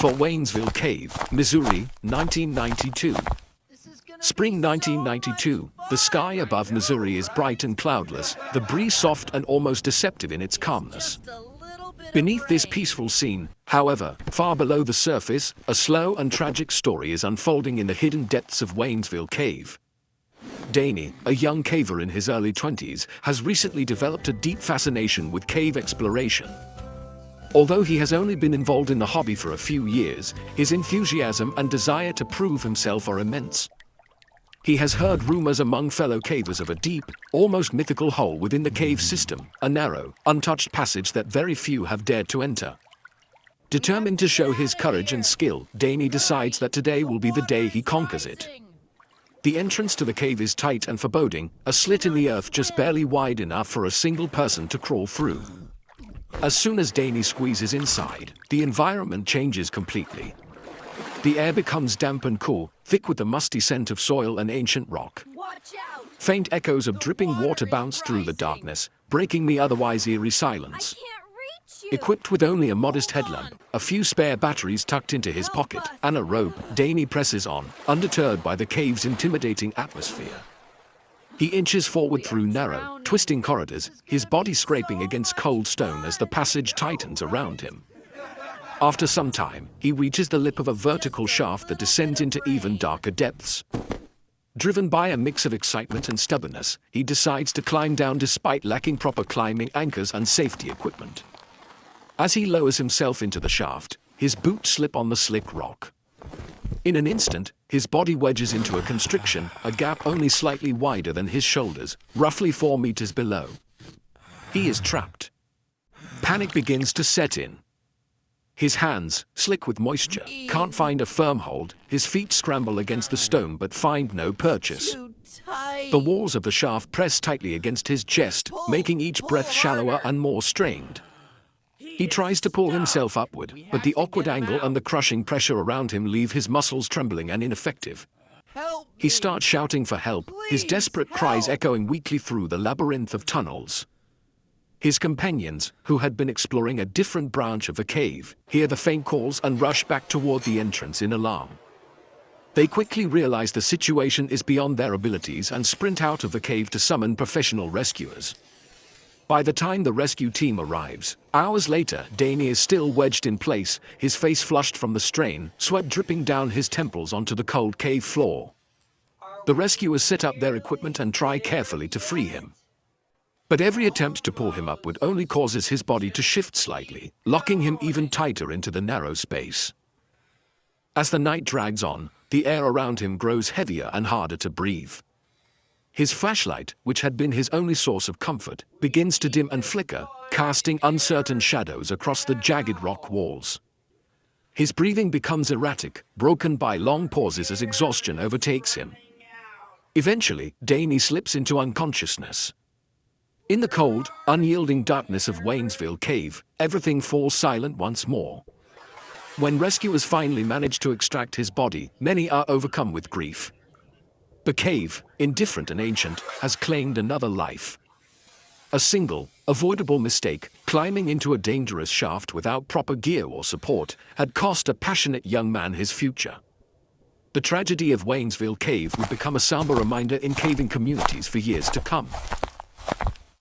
for Waynesville Cave, Missouri, 1992. Spring 1992, the sky above Missouri is bright and cloudless, the breeze soft and almost deceptive in its calmness. Beneath this peaceful scene, however, far below the surface, a slow and tragic story is unfolding in the hidden depths of Waynesville Cave. Danny, a young caver in his early 20s, has recently developed a deep fascination with cave exploration. Although he has only been involved in the hobby for a few years, his enthusiasm and desire to prove himself are immense. He has heard rumors among fellow cavers of a deep, almost mythical hole within the cave system, a narrow, untouched passage that very few have dared to enter. Determined to show his courage and skill, Danny decides that today will be the day he conquers it. The entrance to the cave is tight and foreboding, a slit in the earth just barely wide enough for a single person to crawl through. As soon as Danny squeezes inside, the environment changes completely. The air becomes damp and cool, thick with the musty scent of soil and ancient rock. Faint echoes of dripping water bounce through the darkness, breaking the otherwise eerie silence. Equipped with only a modest headlamp, a few spare batteries tucked into his pocket, and a rope, Danny presses on, undeterred by the cave's intimidating atmosphere. He inches forward through narrow, twisting corridors, his body scraping against cold stone as the passage tightens around him. After some time, he reaches the lip of a vertical shaft that descends into even darker depths. Driven by a mix of excitement and stubbornness, he decides to climb down despite lacking proper climbing anchors and safety equipment. As he lowers himself into the shaft, his boots slip on the slick rock. In an instant, his body wedges into a constriction, a gap only slightly wider than his shoulders, roughly 4 meters below. He is trapped. Panic begins to set in. His hands, slick with moisture, can't find a firm hold, his feet scramble against the stone but find no purchase. The walls of the shaft press tightly against his chest, making each breath shallower and more strained. He tries to pull himself upward, but the awkward angle and the crushing pressure around him leave his muscles trembling and ineffective. He starts shouting for help, his desperate cries echoing weakly through the labyrinth of tunnels. His companions, who had been exploring a different branch of the cave, hear the faint calls and rush back toward the entrance in alarm. They quickly realize the situation is beyond their abilities and sprint out of the cave to summon professional rescuers. By the time the rescue team arrives, hours later, Danny is still wedged in place, his face flushed from the strain, sweat dripping down his temples onto the cold cave floor. The rescuers set up their equipment and try carefully to free him. But every attempt to pull him upward only causes his body to shift slightly, locking him even tighter into the narrow space. As the night drags on, the air around him grows heavier and harder to breathe. His flashlight, which had been his only source of comfort, begins to dim and flicker, casting uncertain shadows across the jagged rock walls. His breathing becomes erratic, broken by long pauses as exhaustion overtakes him. Eventually, Danny slips into unconsciousness. In the cold, unyielding darkness of Waynesville Cave, everything falls silent once more. When rescuers finally manage to extract his body, many are overcome with grief. The cave, indifferent and ancient, has claimed another life. A single, avoidable mistake, climbing into a dangerous shaft without proper gear or support, had cost a passionate young man his future. The tragedy of Waynesville Cave would become a somber reminder in caving communities for years to come.